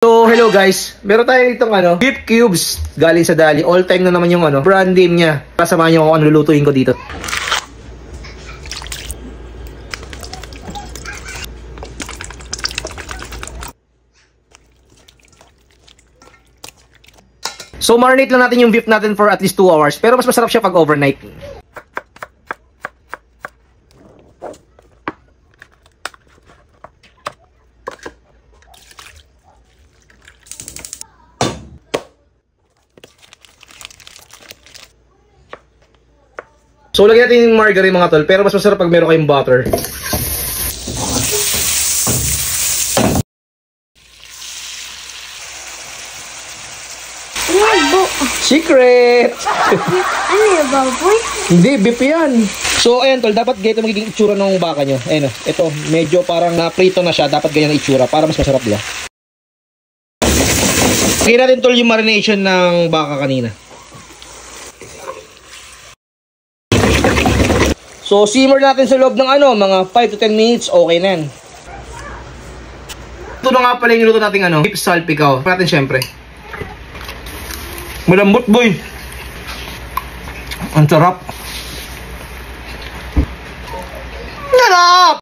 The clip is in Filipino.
So, hello guys. Meron tayo ditong beef cubes galing sa Dali. All time na naman yung brand name niya. Kasamahan niyo kung ano lulutuin ko dito. So, marinate lang natin yung beef natin for at least 2 hours. Pero mas masarap siya pag overnight. So, lagyan natin yung margarine mga tol. Pero mas masarap pag meron kayong butter. Secret! Ano yung baboy? Hindi, beef yan. So, ayan tol, dapat ganito magiging itsura ng baka nyo. Ayan, ito, medyo parang na-prito na siya. Dapat ganyan ang itsura para mas masarap, diba? Lagyan natin tol yung marination ng baka kanina. So, simmer natin sa loob ng mga 5 to 10 minutes, okay na yan. Ito na nga pala yung niluto natin beef salpicao. Natin syempre. Malambot boy. Ang sarap. Sarap!